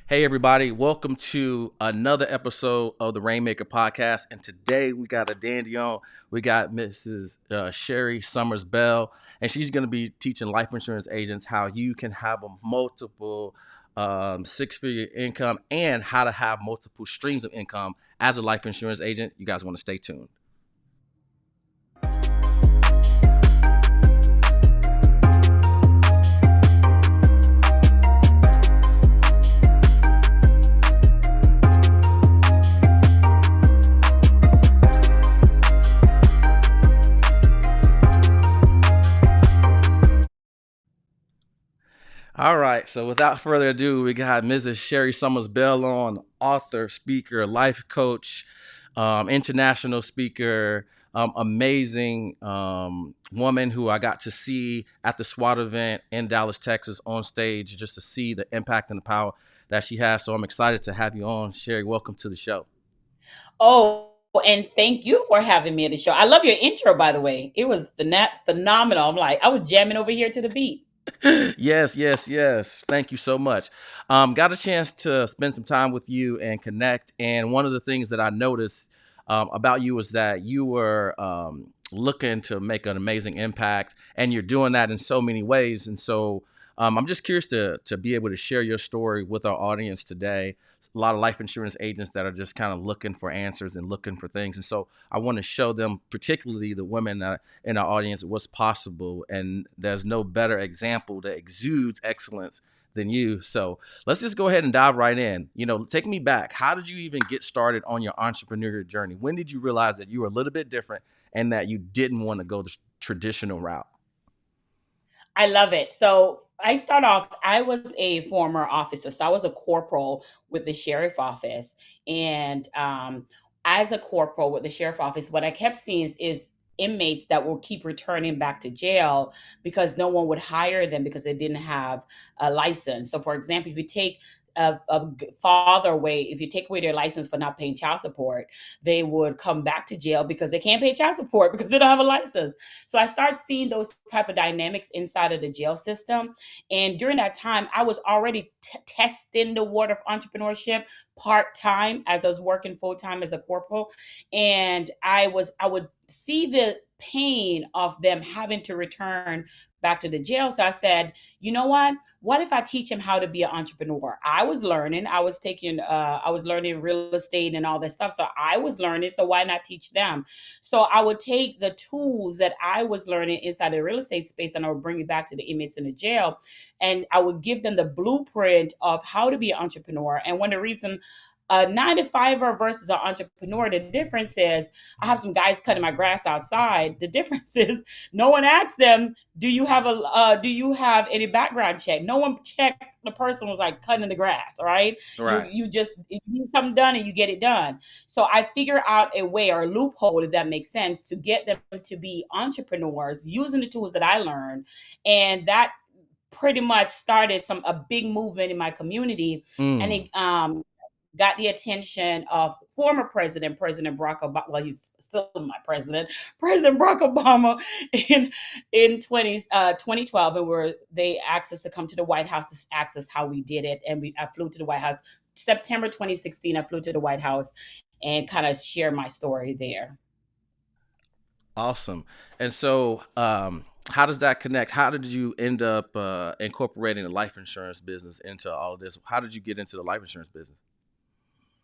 Hey, everybody, welcome to another episode of the Rainmaker Podcast. And today we got a dandy on. We got Mrs. Sherry Summers Bell, and she's going to be teaching life insurance agents how you can have a multiple six-figure income and how to have multiple streams of income as a life insurance agent. You guys want to stay tuned. All right. So without further ado, we got Mrs. Sherry Summers Bell on, author, speaker, life coach, international speaker, amazing woman who I got to see at the SWAT event in Dallas, Texas on stage just to see the impact and the power that she has. So I'm excited to have you on. Sherry, welcome to the show. Oh, and thank you for having me at the show. I love your intro, by the way. It was phenomenal. I was jamming over here to the beat. Yes. Thank you so much. Got a chance to spend some time with you and connect. And one of the things that I noticed about you was that you were looking to make an amazing impact, and you're doing that in so many ways. And so I'm just curious to be able to share your story with our audience today. A lot of life insurance agents that are just kind of looking for answers and looking for things. And so I want to show them, particularly the women in our audience, what's possible. And there's no better example that exudes excellence than you. So let's just go ahead and dive right in. Take me back. How did you even get started on your entrepreneurial journey? When did you realize that you were a little bit different and that you didn't want to go the traditional route? I love it. So I was a former officer. So I was a corporal with the sheriff office. And as a corporal with the sheriff office, what I kept seeing is inmates that will keep returning back to jail because no one would hire them because they didn't have a license. So, for example, if you take a father away, if you take away their license for not paying child support, they would come back to jail because they can't pay child support because they don't have a license. So I started seeing those type of dynamics inside of the jail system. And during that time, I was already testing the water of entrepreneurship part time as I was working full time as a corporal. And I would see the pain of them having to return back to the jail. So I said, you know what? What if I teach them how to be an entrepreneur? I was learning real estate and all that stuff. So I was learning. So why not teach them? So I would take the tools that I was learning inside the real estate space and I would bring it back to the inmates in the jail. And I would give them the blueprint of how to be an entrepreneur. And one of the reasons a 9 to 5er versus an entrepreneur, the difference is I have some guys cutting my grass outside. The difference is no one asks them, do you have any background check? No one checked. The person was like cutting the grass. All right. Right. You just, you need something done and you get it done. So I figure out a way or a loophole, if that makes sense, to get them to be entrepreneurs using the tools that I learned. And that pretty much started a big movement in my community. And Mm. it got the attention of former President Barack Obama. Well, he's still my president, President Barack Obama, in 2012, and where they asked us to come to the White House to ask us how we did it, and I flew to the White House September 2016. I flew to the White House and kind of share my story there. Awesome. And so, how does that connect? How did you end up incorporating the life insurance business into all of this? How did you get into the life insurance business?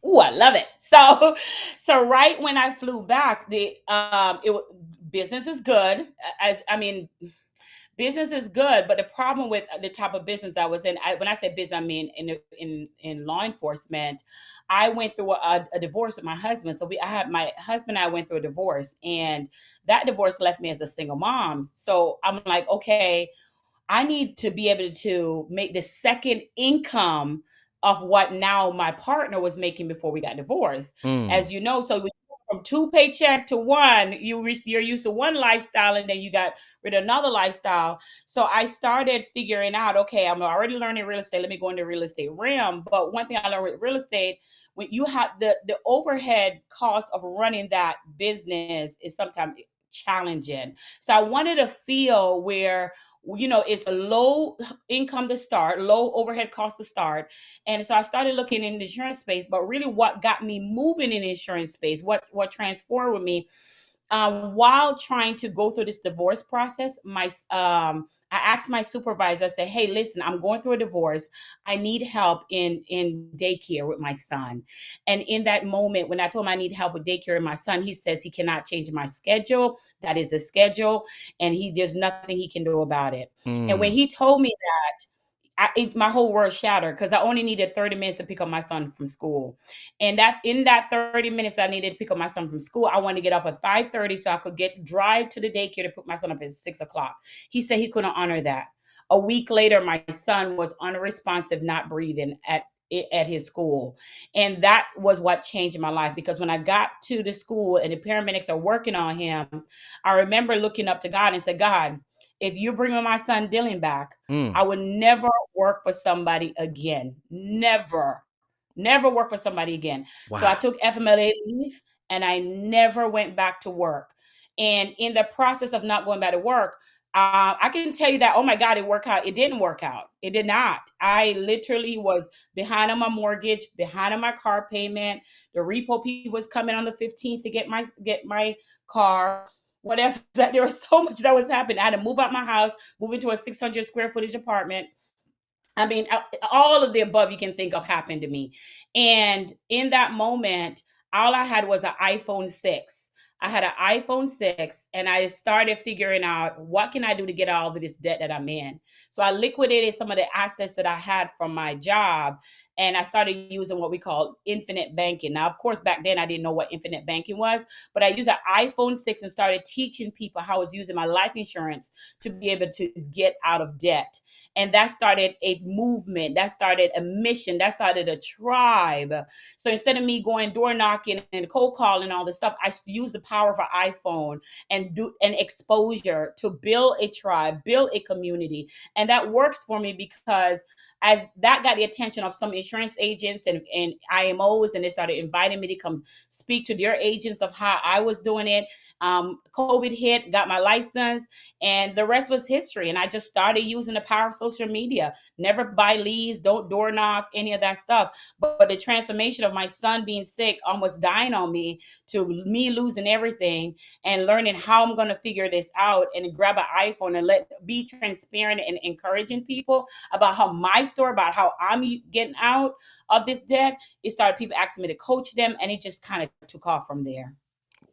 Ooh, I love it. So right when I flew back, business is good. As I mean, business is good, but the problem with the type of business I was in, when I say business, I mean in law enforcement. I went through a divorce with my husband. I had my husband and I went through a divorce, and that divorce left me as a single mom. So I'm like, okay, I need to be able to make the second income of what now my partner was making before we got divorced. Mm. As you know, so from two paycheck to one, you're used to one lifestyle and then you got rid of another lifestyle. So I started figuring out, okay, I'm already learning real estate. Let me go into real estate realm. But one thing I learned with real estate, when you have the overhead cost of running that business is sometimes challenging. So I wanted a feel where it's a low income to start, low overhead cost to start. And so I started looking in the insurance space, but really what got me moving in the insurance space, what transformed with me, while trying to go through this divorce process, I asked my supervisor, I said, "Hey, listen, I'm going through a divorce. I need help in daycare with my son." And in that moment, when I told him I need help with daycare with my son, he says he cannot change my schedule. That is the schedule, and there's nothing he can do about it. And when Mm. he told me that, my whole world shattered because I only needed 30 minutes to pick up my son from school. And that in that 30 minutes I needed to pick up my son from school, I wanted to get up at 5:30 so I could drive to the daycare to pick my son up at 6 o'clock. He said he couldn't honor that. A week later, my son was unresponsive, not breathing at his school. And that was what changed my life, because when I got to the school and the paramedics are working on him, I remember looking up to God and said, "God, if you're bringing my son Dylan back, Mm. I would never work for somebody again. Never, never work for somebody again." So I Wow. took FMLA leave and I never went back to work. And in the process of not going back to work, I can tell you that, oh my God, it worked out. It didn't work out. It did not. I literally was behind on my mortgage, behind on my car payment. The repo people was coming on the 15th to get my car. What else? There was so much that was happening. I had to move out my house, move into a 600 square footage apartment. I mean, all of the above you can think of happened to me. And in that moment, all I had was an iPhone 6. I had an iPhone 6 and I started figuring out what can I do to get out of this debt that I'm in. So I liquidated some of the assets that I had from my job and I started using what we call infinite banking. Now, of course, back then I didn't know what infinite banking was, but I used an iPhone 6 and started teaching people how I was using my life insurance to be able to get out of debt. And that started a movement, that started a mission, that started a tribe. So instead of me going door knocking and cold calling and all this stuff, I use the power of an iPhone and do an exposure to build a tribe, build a community. And that works for me because as that got the attention of some insurance agents and IMOs, and they started inviting me to come speak to their agents of how I was doing it. COVID hit, got my license, and the rest was history. And I just started using the power of social media. Never buy leads, don't door knock, any of that stuff. But the transformation of my son being sick, almost dying on me, to me losing everything and learning how I'm going to figure this out and grab an iPhone and be transparent and encouraging people about how my story, about how I'm getting out of this debt. It started people asking me to coach them, and it just kind of took off from there.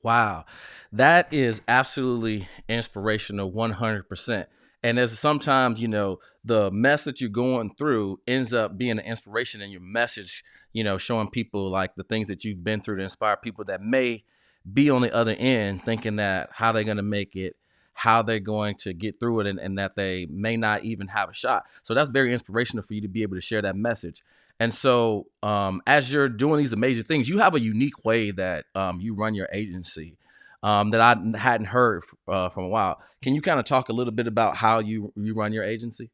Wow. That is absolutely inspirational 100%. And there's sometimes, the mess that you're going through ends up being an inspiration in your message, showing people like the things that you've been through to inspire people that may be on the other end thinking that how they're going to make it, how they're going to get through it, and that they may not even have a shot. So that's very inspirational for you to be able to share that message. And so, as you're doing these amazing things, you have a unique way that you run your agency that I hadn't heard from a while. Can you kind of talk a little bit about how you run your agency?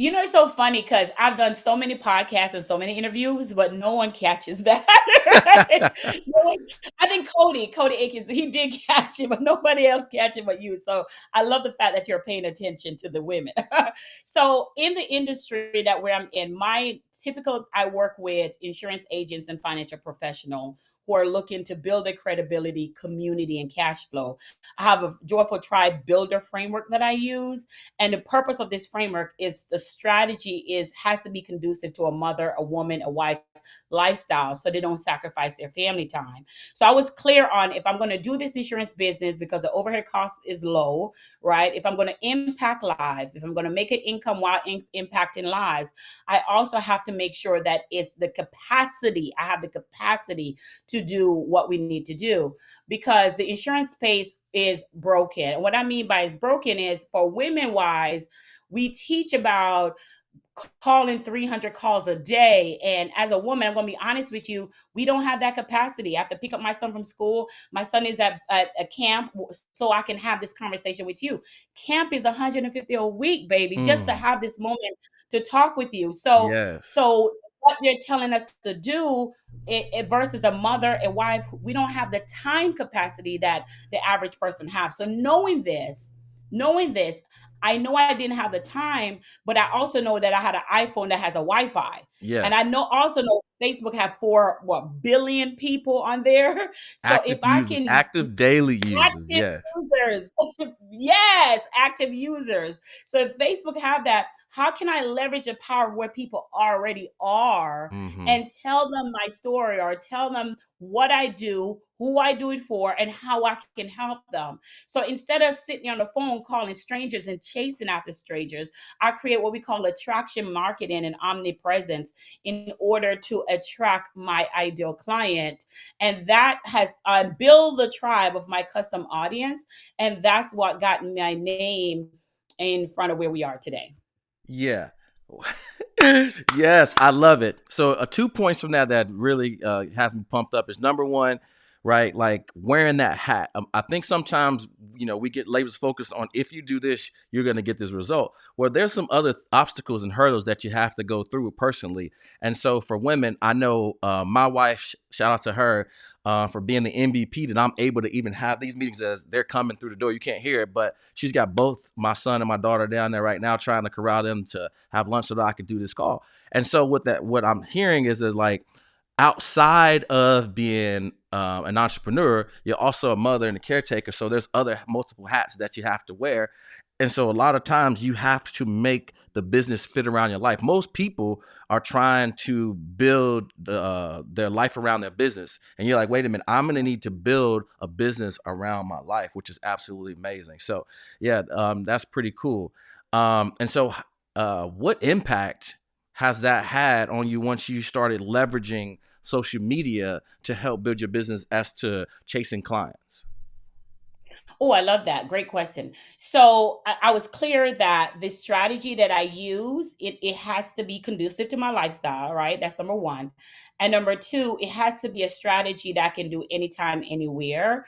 It's so funny because I've done so many podcasts and so many interviews, but no one catches that. Right? No one, I think Cody Akins, he did catch it, but nobody else catch it but you. So I love the fact that you're paying attention to the women. So in the industry that where I'm in, I work with insurance agents and financial professional who are looking to build a credibility, community, and cash flow. I have a Joyful Tribe builder framework that I use, and the purpose of this framework is the strategy is has to be conducive to a mother, a woman, a wife lifestyle so they don't sacrifice their family time. So I was clear on, if I'm going to do this insurance business because the overhead cost is low, right? If I'm going to impact lives, if I'm going to make an income while impacting lives, I also have to make sure that it's the capacity. I have the capacity to do what we need to do, because the insurance space is broken. And what I mean by it's broken is, for women wise, we teach about calling 300 calls a day. And as a woman, I'm going to be honest with you, we don't have that capacity. I have to pick up my son from school. My son is at a camp, so I can have this conversation with you. Camp is 150 a week, baby, just to Mm, have this moment to talk with you. So, yes. so what you're telling us to do, versus a mother, a wife, we don't have the time capacity that the average person has. So knowing this, I know I didn't have the time, but I also know that I had an iPhone that has a Wi-Fi. And I Yes. know also know Facebook have 4 billion people on there. So if Active I users, can active daily users. active Yes. users. Yes, active users. So if Facebook have that, how can I leverage the power of where people already are Hmm. and tell them my story or tell them what I do, who I do it for, and how I can help them? So instead of sitting on the phone calling strangers and chasing after strangers, I create what we call attraction marketing and omnipresence in order to attract my ideal client. And that has built the tribe of my custom audience, and that's what got my name in front of where we are today. Yeah. Yes, I love it. So, 2 points from that that really has me pumped up is number one, right? Like wearing that hat. I think sometimes we get labels focused on if you do this, you're going to get this result. Well, there's some other obstacles and hurdles that you have to go through personally. And so, for women, I know my wife. Shout out to her for being the MVP that I'm able to even have these meetings as they're coming through the door. You can't hear it, but she's got both my son and my daughter down there right now trying to corral them to have lunch so that I can do this call. And so with that, what I'm hearing is that like outside of being an entrepreneur, you're also a mother and a caretaker. So there's other multiple hats that you have to wear. And so a lot of times you have to make the business fit around your life. Most people are trying to build their life around their business. And you're like, wait a minute, I'm going to need to build a business around my life, which is absolutely amazing. So yeah, that's pretty cool. And so what impact has that had on you once you started leveraging social media to help build your business as to chasing clients? Oh, I love that. Great question. So I was clear that the strategy that I use, it has to be conducive to my lifestyle, right? That's number one. And number two, it has to be a strategy that I can do anytime, anywhere.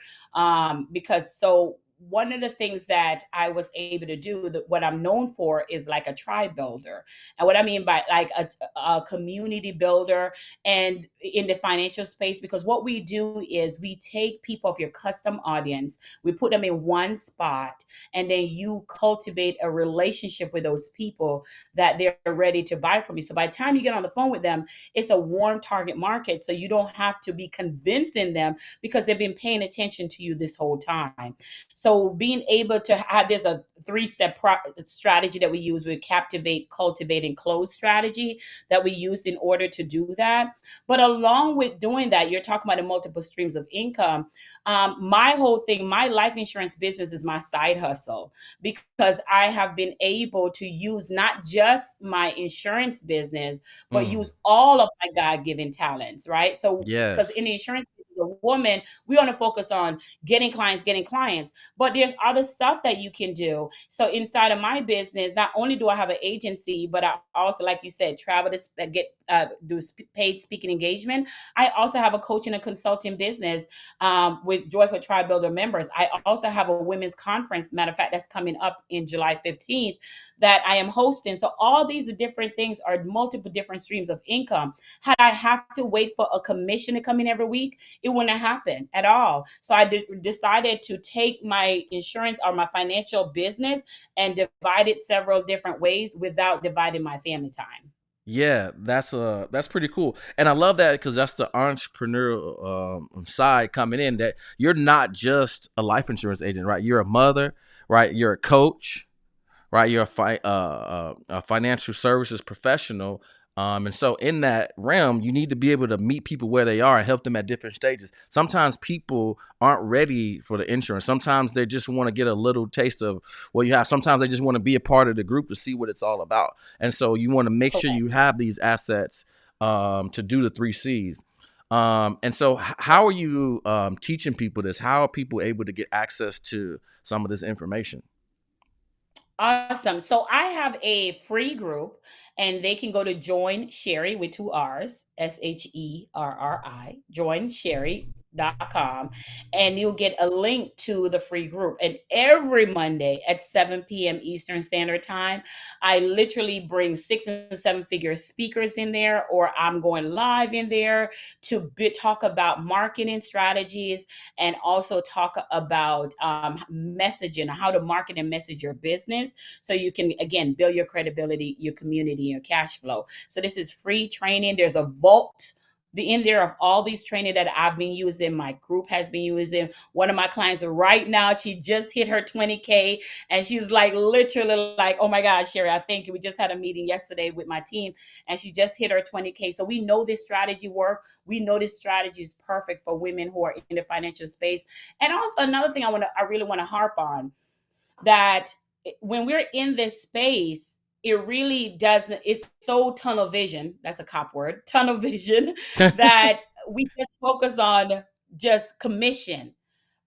Because so one of the things that I was able to do, that what I'm known for is like a tribe builder. And what I mean by like a community builder and in the financial space, because what we do is we take people of your custom audience, we put them in one spot, and then you cultivate a relationship with those people that they're ready to buy from you. So by the time you get on the phone with them, it's a warm target market. So you don't have to be convincing them because they've been paying attention to you this whole time. So being able to have, there's a three-step strategy that we use with captivate, cultivate, and close strategy that we use in order to do that. But along with doing that, you're talking about the multiple streams of income. My whole thing, my life insurance business is my side hustle because I have been able to use not just my insurance business, but Mm, use all of my God given talents, right? So, because in yes. the insurance business, a woman, we want to focus on getting clients, but there's other stuff that you can do. So, inside of my business, not only do I have an agency, but I also, like you said, travel to get do paid speaking engagement. I also have a coaching and consulting business with Joyful Tribe Builder members. I also have a women's conference, matter of fact, that's coming up in July 15th that I am hosting. So all these different things are multiple different streams of income. Had I have to wait for a commission to come in every week, it wouldn't happen at all. So I decided to take my insurance or my financial business and divide it several different ways without dividing my family time. Yeah, that's pretty cool, and I love that because that's the entrepreneurial side coming in. That you're not just a life insurance agent, right? You're a mother, right? You're a coach, right? You're a financial services professional. And so in that realm, you need to be able to meet people where they are and help them at different stages. Sometimes people aren't ready for the insurance. Sometimes they just want to get a little taste of what you have. Sometimes they just want to be a part of the group to see what it's all about. And so you want to make sure Correct. you have these assets to do the three C's. And so how are you teaching people this? How are people able to get access to some of this information? Awesome. So I have a free group and they can go to join Sherry with two R's, Sherri, join Sherry. com, and you'll get a link to the free group. And every Monday at 7 p.m. Eastern Standard Time, I literally bring 6 and 7 figure speakers in there, or I'm going live in there to talk about marketing strategies, and also talk about messaging, how to market and message your business, so you can, again, build your credibility, your community, your cash flow. So this is free training. There's a vault in there of all these training that I've been using, my group has been using. One of my clients right now, she just hit her 20K, and she's like literally like, oh my God, Sherry, I think we just had a meeting yesterday with my team, and she just hit her 20K. So we know this strategy work. We know this strategy is perfect for women who are in the financial space. And also another thing I really want to harp on, that when we're in this space, it really doesn't, it's so tunnel vision, that's a cop word, tunnel vision, that we just focus on just commission.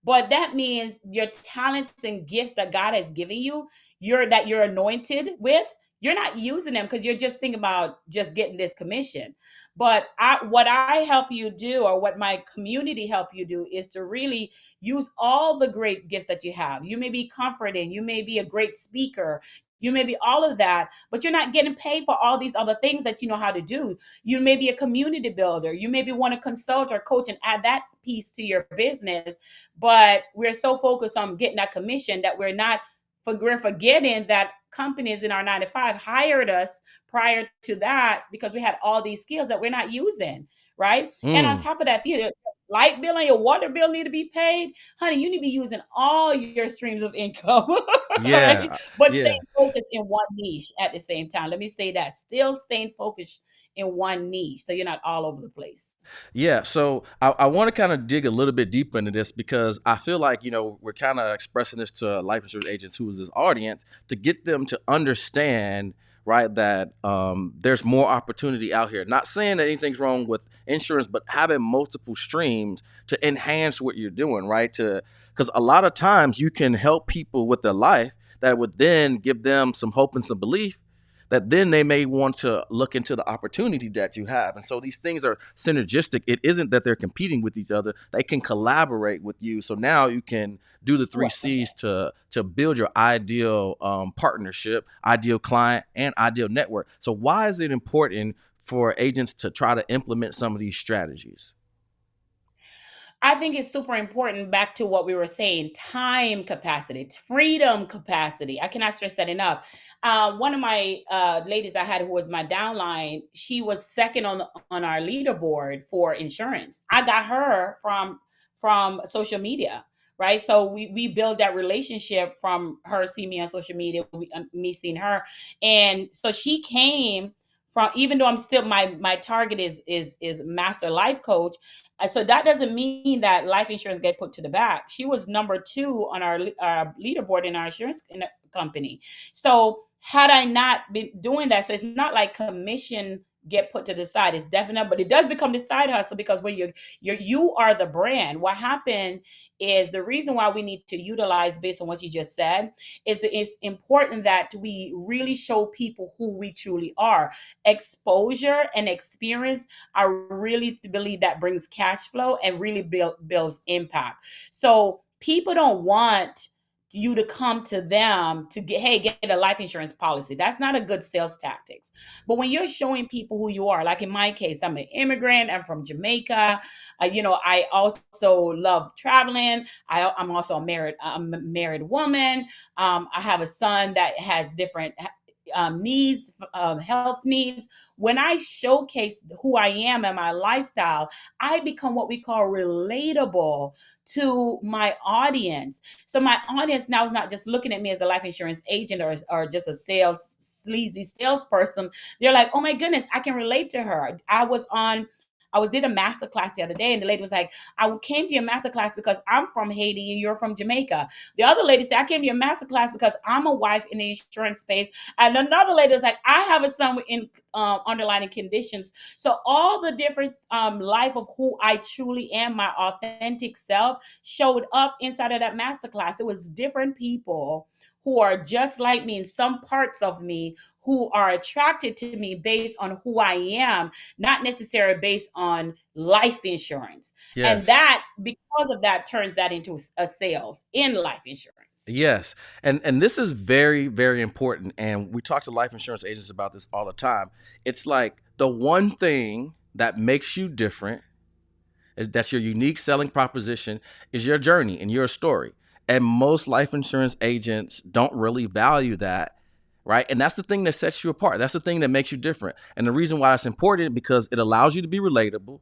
But that means your talents and gifts that God has given you, you're anointed with, you're not using them because you're just thinking about just getting this commission. But what I help you do, or what my community help you do, is to really use all the great gifts that you have. You may be comforting, you may be a great speaker, you may be all of that, but you're not getting paid for all these other things that you know how to do. You may be a community builder, you maybe want to consult or coach and add that piece to your business, but we're so focused on getting that commission that we're forgetting that companies in our 9 to 5 hired us prior to that because we had all these skills that we're not using, right? And on Mm, top of that, if your light bill and your water bill need to be paid, honey, you need to be using all your streams of income, yeah. right? But staying Yes. focused in one niche at the same time. Let me say that, still staying focused in one niche so you're not all over the place. Yeah, so I want to kind of dig a little bit deeper into this because I feel like, we're kind of expressing this to life insurance agents who is this audience to get them to understand, right, that there's more opportunity out here. Not saying that anything's wrong with insurance, but having multiple streams to enhance what you're doing, right? Because a lot of times you can help people with their life that would then give them some hope and some belief that then they may want to look into the opportunity that you have. And so these things are synergistic. It isn't that they're competing with each other. They can collaborate with you. So now you can do the three Right. C's to build your ideal partnership, ideal client, and ideal network. So why is it important for agents to try to implement some of these strategies? I think it's super important, back to what we were saying, time capacity, freedom capacity. I cannot stress that enough. One of my ladies I had, who was my downline, she was second on our leaderboard for insurance. I got her from social media, right? So we built that relationship from her seeing me on social media, me seeing her. And so she came from, even though I'm still, my target is master life coach. So that doesn't mean that life insurance get put to the back. She was number 2 on our leaderboard in our insurance company. So had I not been doing that, so it's not like commission get put to the side. It's definite, but it does become the side hustle, because when you are the brand. What happened is, the reason why we need to utilize, based on what you just said, is that it's important that we really show people who we truly are. Exposure and experience, I really believe that brings cash flow and really builds impact. So people don't want you to come to them to get, hey, get a life insurance policy. That's not a good sales tactics. But when you're showing people who you are, like in my case, I'm an immigrant, I'm from Jamaica. I also love traveling. I'm a married woman. I have a son that has different needs, health needs. When I showcase who I am and my lifestyle, I become what we call relatable to my audience. So my audience now is not just looking at me as a life insurance agent, or just a sleazy salesperson. They're like, oh my goodness, I can relate to her. I did a master class the other day, and the lady was like, I came to your master class because I'm from Haiti and you're from Jamaica. The other lady said, I came to your master class because I'm a wife in the insurance space. And another lady is like, I have a son with underlying conditions. So all the different life of who I truly am, my authentic self, showed up inside of that masterclass. It was different people who are just like me in some parts of me, who are attracted to me based on who I am, not necessarily based on life insurance. And Yes. that, because of that, turns that into a sales in life insurance. Yes. And this is very, very important. And we talk to life insurance agents about this all the time. It's like the one thing that makes you different, that's your unique selling proposition, is your journey and your story. And most life insurance agents don't really value that, right? And that's the thing that sets you apart. That's the thing that makes you different. And the reason why that's important, because it allows you to be relatable.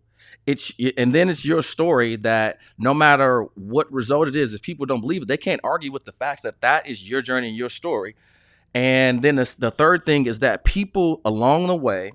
And then it's your story that no matter what result it is, if people don't believe it, they can't argue with the facts that that is your journey and your story. And then the third thing is that people along the way,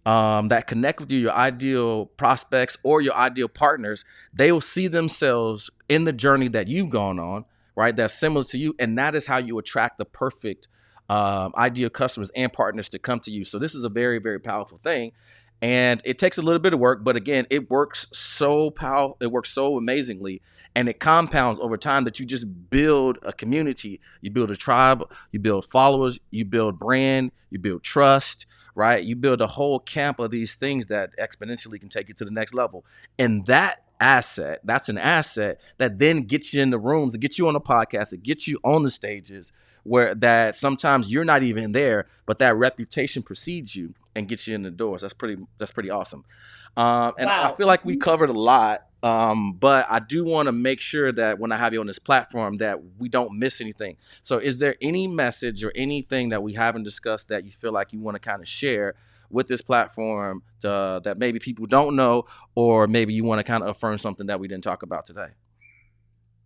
that connect with you, your ideal prospects or your ideal partners, they will see themselves in the journey that you've gone on, right? That's similar to you. And that is how you attract the perfect ideal customers and partners to come to you. So this is a very, very powerful thing. And it takes a little bit of work, but again, it works so it works so amazingly, and it compounds over time that you just build a community, you build a tribe, you build followers, you build brand, you build trust, right? You build a whole camp of these things that exponentially can take you to the next level. And that's an asset that then gets you in the rooms, it gets you on the podcast, it gets you on the stages where that sometimes you're not even there, but that reputation precedes you and gets you in the doors. That's pretty awesome. And I Wow. feel like we covered a lot. But I do want to make sure that when I have you on this platform that we don't miss anything. So is there any message or anything that we haven't discussed that you feel like you want to kind of share with this platform that maybe people don't know, or maybe you want to kind of affirm something that we didn't talk about today?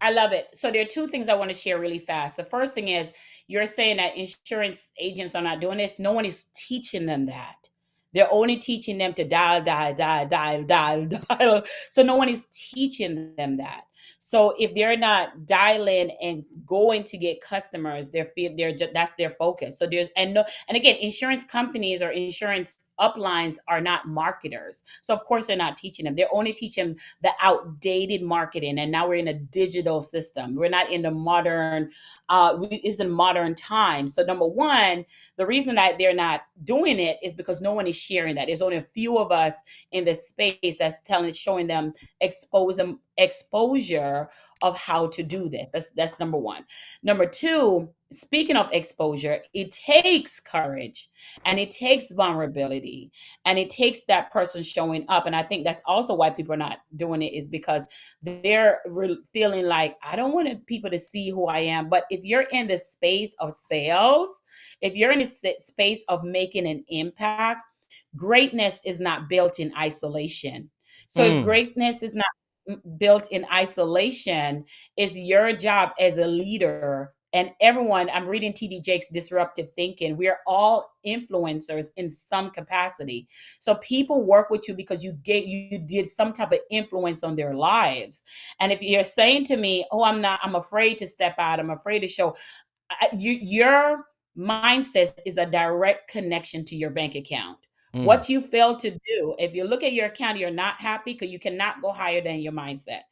I love it. So there are two things I want to share really fast. The first thing is, you're saying that insurance agents are not doing this. No one is teaching them that. They're only teaching them to dial, dial, dial, dial, dial, dial. So no one is teaching them that. So if they're not dialing and going to get customers, that's their focus. So there's and no, and again, insurance companies or insurance uplines are not marketers. So of course they're not teaching them. They're only teaching the outdated marketing. And now we're in a digital system. We're not in the modern, it's in modern times. So number one, the reason that they're not doing it is because no one is sharing that. There's only a few of us in the space that's showing them exposure of how to do this. That's number one. Number two, speaking of exposure, it takes courage and it takes vulnerability and it takes that person showing up. And I think that's also why people are not doing it, is because they're feeling like, I don't want people to see who I am. But if you're in the space of sales, if you're in the space of making an impact, greatness is not built in isolation. So if Mm, greatness is not built in isolation, it's your job as a leader. And everyone, I'm reading TD Jakes' Disruptive Thinking. We're all influencers in some capacity. So people work with you because you did some type of influence on their lives. And if you're saying to me, "Oh, I'm afraid to step out. I'm afraid to show," your mindset is a direct connection to your bank account. mm. What you fail to do, if you look at your account, you're not happy because you cannot go higher than your mindset.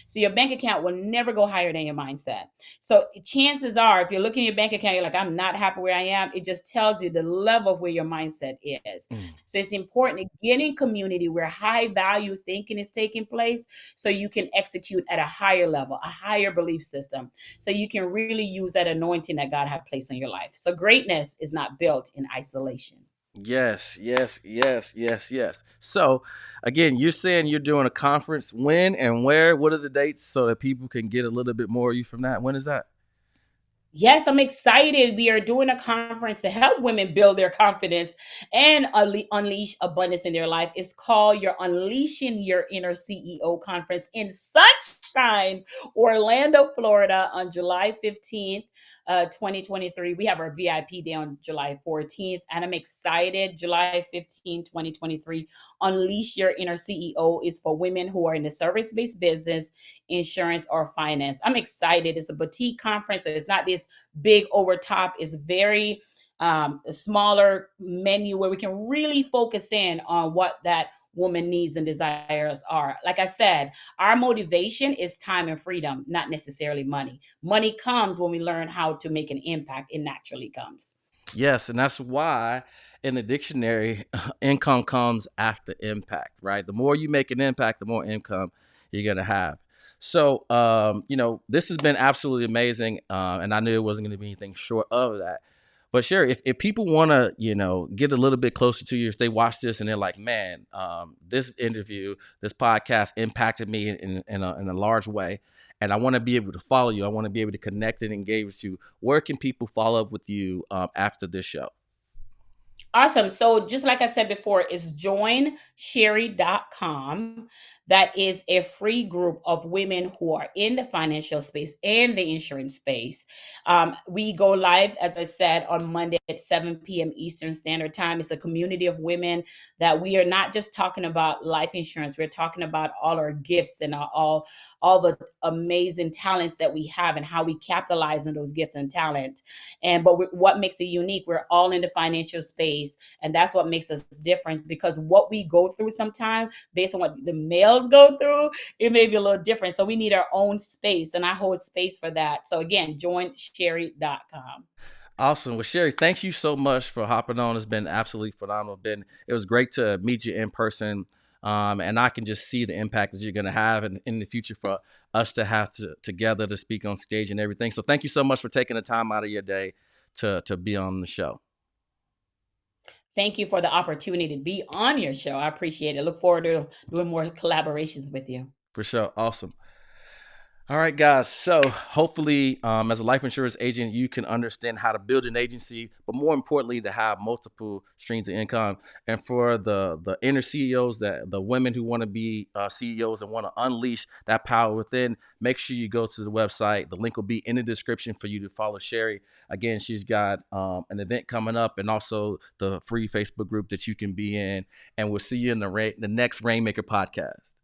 So your bank account will never go higher than your mindset. So chances are, if you're looking at your bank account, you're like, I'm not happy where I am. It just tells you the level of where your mindset is. Mm. So it's important to get in community where high value thinking is taking place so you can execute at a higher level, a higher belief system. So you can really use that anointing that God has placed in your life. So greatness is not built in isolation. Yes, yes, yes, yes, yes. So, again, you're saying you're doing a conference. When and where? What are the dates so that people can get a little bit more of you from that? When is that? Yes, I'm excited. We are doing a conference to help women build their confidence and unleash abundance in their life. It's called your Unleashing Your Inner CEO Conference in Sunshine, Orlando, Florida on July 15th, 2023. We have our VIP day on July 14th, and I'm excited. July 15th, 2023. Unleash Your Inner CEO is for women who are in the service based business, insurance, or finance. I'm excited. It's a boutique conference, so it's not this big over top. Is very a smaller menu where we can really focus in on what that woman needs and desires are. Like I said, our motivation is time and freedom, not necessarily money. Money comes when we learn how to make an impact. It naturally comes. Yes, and that's why in the dictionary, income comes after impact, right? The more you make an impact, the more income you're gonna have. So, this has been absolutely amazing, and I knew it wasn't going to be anything short of that. But Sherry, if people want to, get a little bit closer to you, if they watch this and they're like, man, this interview, this podcast impacted me in a large way, and I want to be able to follow you, I want to be able to connect and engage with you. Where can people follow up with you after this show? Awesome. So just like I said before, it's joinsherry.com. That is a free group of women who are in the financial space and the insurance space. We go live, as I said, on Monday at 7 p.m. Eastern Standard Time. It's a community of women that we are not just talking about life insurance. We're talking about all our gifts and all the amazing talents that we have and how we capitalize on those gifts and talent. What makes it unique, we're all in the financial space, and that's what makes us different, because what we go through sometimes based on what the males go through, it may be a little different. So we need our own space, and I hold space for that. So again, join sherry.com. Awesome. Well, Sherry, thank you so much for hopping on. It's been absolutely phenomenal. It was great to meet you in person. And I can just see the impact that you're going to have in the future for us to have together to speak on stage and everything. So thank you so much for taking the time out of your day to be on the show. Thank you for the opportunity to be on your show. I appreciate it. Look forward to doing more collaborations with you. For sure. Awesome. All right, guys. So hopefully, as a life insurance agent, you can understand how to build an agency, but more importantly, to have multiple streams of income. And for the inner CEOs, that the women who want to be CEOs and want to unleash that power within, make sure you go to the website. The link will be in the description for you to follow Sherry. Again, she's got an event coming up, and also the free Facebook group that you can be in. And we'll see you in the next Rainmaker podcast.